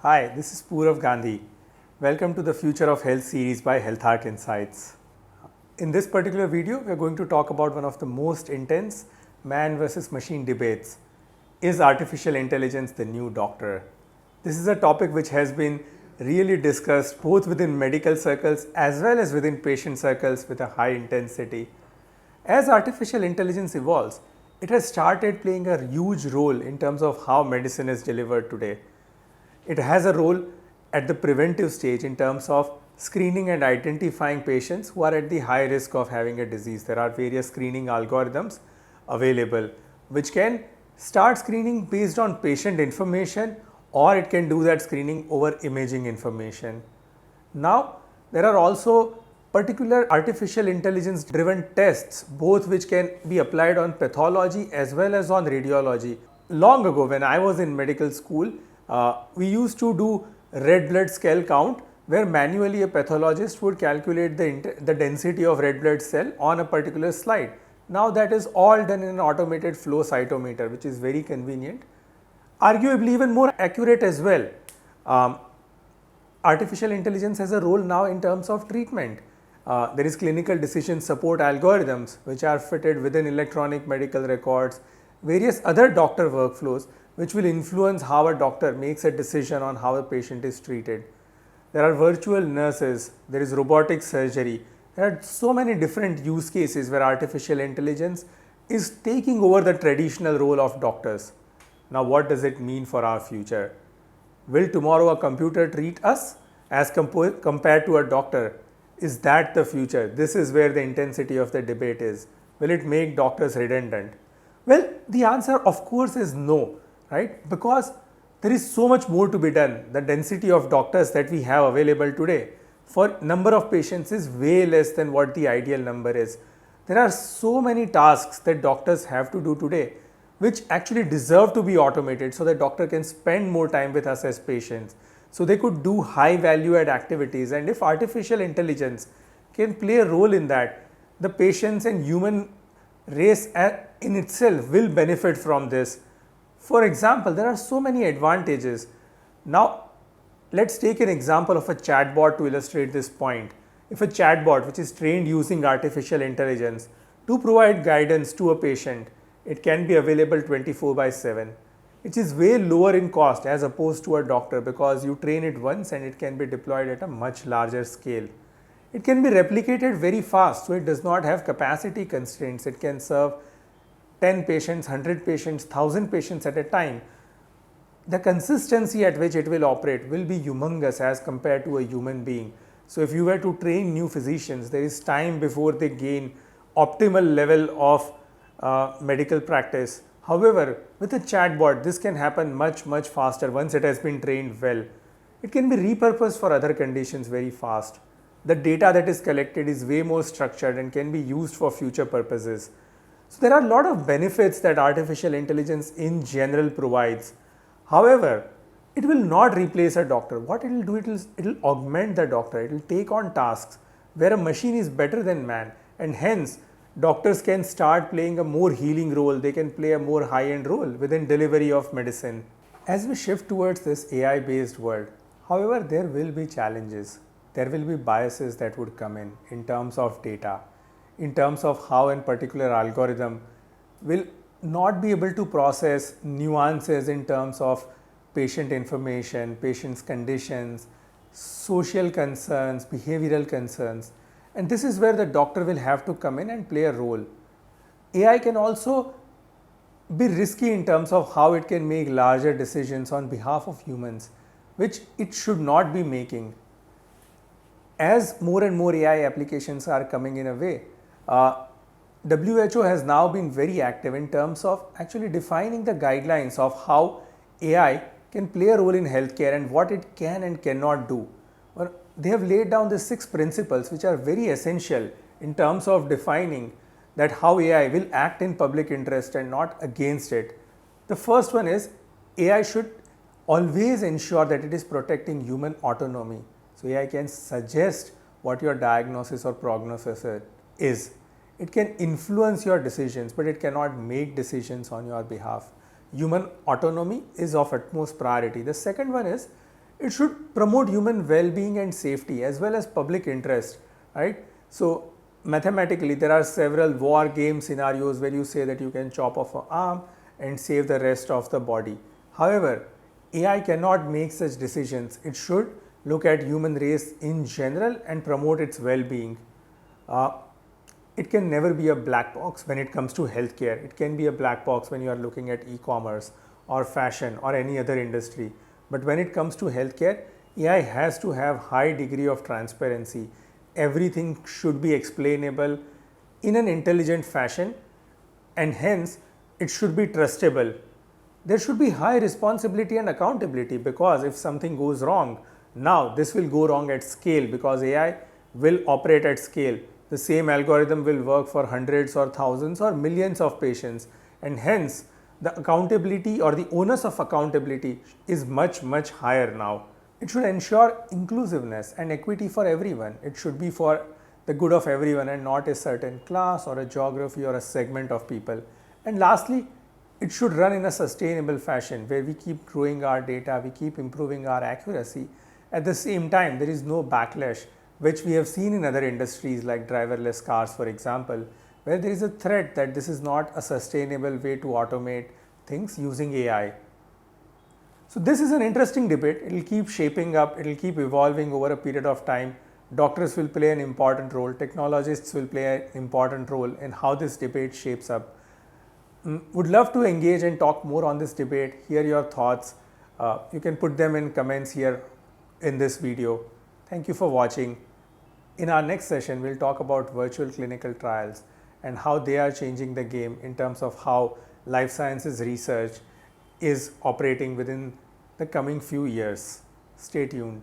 Hi, this is Purav Gandhi. Welcome to the Future of Health series by Healthark Insights. In this particular video, we are going to talk about one of the most intense man versus machine debates. Is artificial intelligence the new doctor? This is a topic which has been really discussed both within medical circles as well as within patient circles with a high intensity. As artificial intelligence evolves, it has started playing a huge role in terms of how medicine is delivered today. It has a role at the preventive stage in terms of screening and identifying patients who are at the high risk of having a disease. There are various screening algorithms available which can start screening based on patient information, or it can do that screening over imaging information. Now, there are also particular artificial intelligence driven tests, both which can be applied on pathology as well as on radiology. Long ago, when I was in medical school, we used to do red blood cell count, where manually a pathologist would calculate the density of red blood cell on a particular slide. Now that is all done in an automated flow cytometer, which is very convenient, arguably even more accurate as well. Artificial intelligence has a role now in terms of treatment. There is clinical decision support algorithms which are fitted within electronic medical records, various other doctor workflows which will influence how a doctor makes a decision on how a patient is treated. There are virtual nurses, there is robotic surgery. There are so many different use cases where artificial intelligence is taking over the traditional role of doctors. Now, what does it mean for our future? Will tomorrow a computer treat us as compared to a doctor? Is that the future? This is where the intensity of the debate is. Will it make doctors redundant? Well, the answer of course is no, right? Because there is so much more to be done. The density of doctors that we have available today for number of patients is way less than what the ideal number is. There are so many tasks that doctors have to do today which actually deserve to be automated so that doctor can spend more time with us as patients. So they could do high value add activities, and if artificial intelligence can play a role in that, the patients and human race in itself will benefit from this. For example, there are so many advantages. Now, let's take an example of a chatbot to illustrate this point. If a chatbot which is trained using artificial intelligence to provide guidance to a patient, it can be available 24/7. Which is way lower in cost as opposed to a doctor, because you train it once and it can be deployed at a much larger scale. It can be replicated very fast, so it does not have capacity constraints. It can serve 10 patients, 100 patients, 1000 patients at a time. The consistency at which it will operate will be humongous as compared to a human being. So if you were to train new physicians, there is time before they gain optimal level of medical practice. However, with a chatbot, this can happen much faster once it has been trained well. It can be repurposed for other conditions very fast. The data that is collected is way more structured and can be used for future purposes. So there are a lot of benefits that artificial intelligence in general provides. However, it will not replace a doctor. What it will do, it will augment the doctor. It will take on tasks where a machine is better than man, and hence doctors can start playing a more healing role. They can play a more high-end role within delivery of medicine. As we shift towards this AI-based world, however, there will be challenges. There will be biases that would come in terms of data, in terms of how a particular algorithm will not be able to process nuances in terms of patient information, patient's conditions, social concerns, behavioral concerns. And this is where the doctor will have to come in and play a role. AI can also be risky in terms of how it can make larger decisions on behalf of humans, which it should not be making. As more and more AI applications are coming in a way, WHO has now been very active in terms of actually defining the guidelines of how AI can play a role in healthcare and what it can and cannot do. They have laid down the 6 principles which are very essential in terms of defining that how AI will act in public interest and not against it. The first one is AI should always ensure that it is protecting human autonomy. So AI can suggest what your diagnosis or prognosis is. It can influence your decisions, but it cannot make decisions on your behalf. Human autonomy is of utmost priority. The second one is It should promote human well-being and safety as well as public interest, right? So mathematically, there are several war game scenarios where you say that you can chop off an arm and save the rest of the body. However, AI cannot make such decisions. It should look at human race in general and promote its well-being. Uh, it can never be a black box when it comes to healthcare. It can be a black box when you are looking at e-commerce or fashion or any other industry. But when it comes to healthcare, AI has to have high degree of transparency. Everything should be explainable in an intelligent fashion, and hence it should be trustable. There should be high responsibility and accountability, because if something goes wrong, now this will go wrong at scale, because AI will operate at scale. The same algorithm will work for hundreds or thousands or millions of patients, and hence the accountability or the onus of accountability is much higher now. It should ensure inclusiveness and equity for everyone. It should be for the good of everyone and not a certain class or a geography or a segment of people. And lastly, it should run in a sustainable fashion where we keep growing our data, we keep improving our accuracy. At the same time, there is no backlash, which we have seen in other industries like driverless cars, for example, where there is a threat that this is not a sustainable way to automate things using AI. So this is an interesting debate. It will keep shaping up, it will keep evolving over a period of time. Doctors will play an important role, technologists will play an important role in how this debate shapes up. Would love to engage and talk more on this debate, hear your thoughts. You can put them in comments here in this video. Thank you for watching. In our next session, we'll talk about virtual clinical trials and how they are changing the game in terms of how life sciences research is operating within the coming few years. Stay tuned.